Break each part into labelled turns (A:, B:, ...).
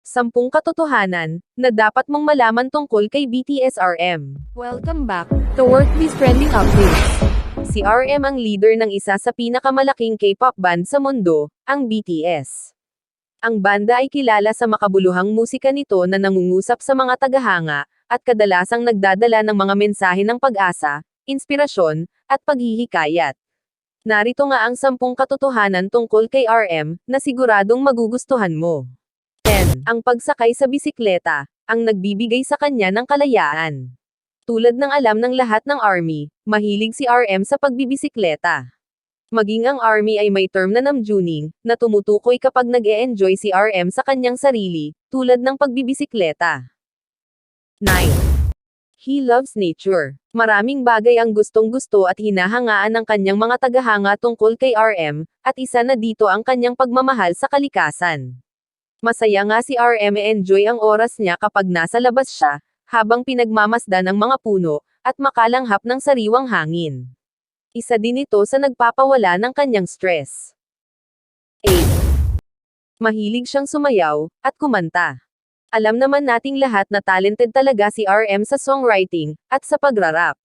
A: 10 katotohanan na dapat mong malaman tungkol kay BTS RM.
B: Welcome back to Workbees Trending Updates.
A: Si RM ang leader ng isa sa pinakamalaking K-pop band sa mundo, ang BTS. Ang banda ay kilala sa makabuluhang musika nito na nangungusap sa mga tagahanga, at kadalasang nagdadala ng mga mensahe ng pag-asa, inspirasyon, at paghihikayat. Narito nga ang 10 katotohanan tungkol kay RM, na siguradong magugustuhan mo. 10. Ang pagsakay sa bisikleta, ang nagbibigay sa kanya ng kalayaan. Tulad ng alam ng lahat ng ARMY, mahilig si RM sa pagbibisikleta. Maging ang ARMY ay may term na namjuning, na tumutukoy kapag nag-e-enjoy si RM sa kanyang sarili, tulad ng pagbibisikleta. 9. He loves nature. Maraming bagay ang gustong-gusto at hinahangaan ng kanyang mga tagahanga tungkol kay RM, at isa na dito ang kanyang pagmamahal sa kalikasan. Masaya nga si RM e-enjoy ang oras niya kapag nasa labas siya, habang pinagmamasdan ng mga puno, at makalanghap ng sariwang hangin. Isa din ito sa nagpapawala ng kanyang stress. 8. Mahilig siyang sumayaw, at kumanta. Alam naman nating lahat na talented talaga si RM sa songwriting, at sa pagrarap.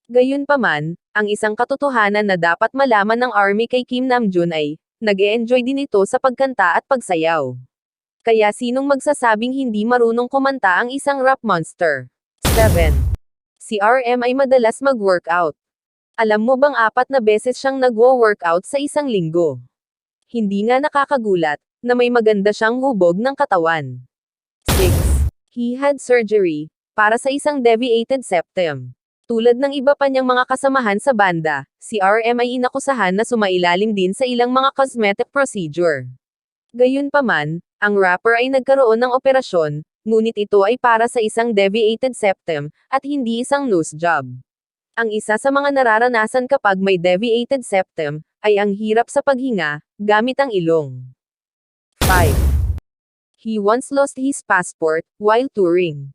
A: Gayunpaman, ang isang katotohanan na dapat malaman ng ARMY kay Kim Namjoon ay, nag-e-enjoy din ito sa pagkanta at pagsayaw. Kaya sinong magsasabing hindi marunong kumanta ang isang rap monster? 7. Si RM ay madalas mag-workout. Alam mo bang 4 na beses siyang nagwo-workout sa isang linggo? Hindi nga nakakagulat, na may maganda siyang hubog ng katawan. 6. He had surgery, para sa isang deviated septum. Tulad ng iba pa niyang mga kasamahan sa banda, si RM ay inakusahan na sumailalim din sa ilang mga cosmetic procedure. Gayunpaman, ang rapper ay nagkaroon ng operasyon, ngunit ito ay para sa isang deviated septum, at hindi isang nose job. Ang isa sa mga nararanasan kapag may deviated septum, ay ang hirap sa paghinga, gamit ang ilong. 5. He once lost his passport, while touring.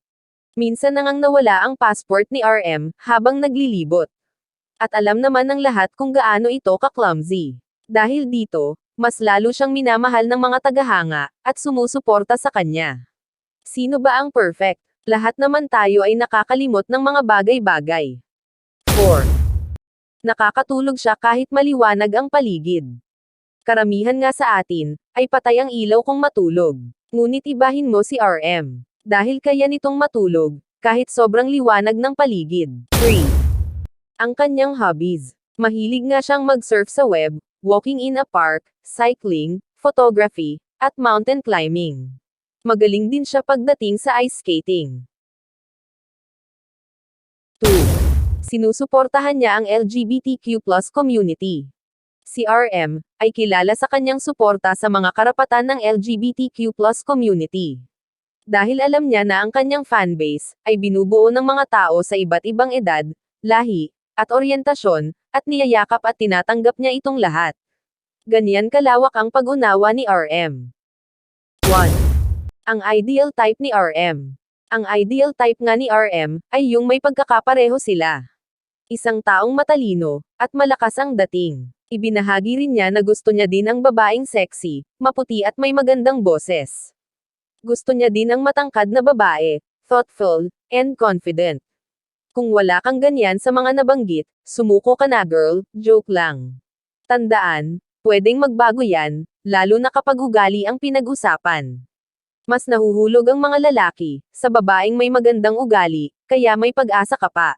A: Minsan nang nawala ang passport ni RM, habang naglilibot. At alam naman ng lahat kung gaano ito ka-clumsy. Dahil dito, mas lalo siyang minamahal ng mga tagahanga, at sumusuporta sa kanya. Sino ba ang perfect? Lahat naman tayo ay nakakalimot ng mga bagay-bagay. 4. Nakakatulog siya kahit maliwanag ang paligid. Karamihan nga sa atin, ay patay ang ilaw kung matulog. Ngunit ibahin mo si RM. Dahil kaya nitong matulog, kahit sobrang liwanag ng paligid. 3. Ang kanyang hobbies. Mahilig nga siyang mag-surf sa web, walking in a park, cycling, photography, at mountain climbing. Magaling din siya pagdating sa ice skating. 2. Sinusuportahan niya ang LGBTQ+ community. Si RM ay kilala sa kanyang suporta sa mga karapatan ng LGBTQ+ community. Dahil alam niya na ang kanyang fanbase ay binubuo ng mga tao sa iba't ibang edad, lahi, at oryentasyon, at niyayakap at tinatanggap niya itong lahat. Ganyan kalawak ang pag-unawa ni RM. 1. Ang ideal type ni RM. Ang ideal type nga ni RM ay yung may pagkakapareho sila. Isang taong matalino, at malakas ang dating. Ibinahagi rin niya na gusto niya din ang babaeng sexy, maputi at may magandang boses. Gusto niya din ang matangkad na babae, thoughtful, and confident. Kung wala kang ganyan sa mga nabanggit, sumuko ka na girl, joke lang. Tandaan, pwedeng magbago yan, lalo na kapag ugali ang pinag-usapan. Mas nahuhulog ang mga lalaki, sa babaeng may magandang ugali, kaya may pag-asa ka pa.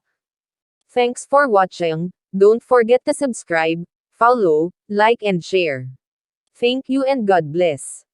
A: Thanks for watching, don't forget to subscribe, follow, like and share. Thank you and God bless.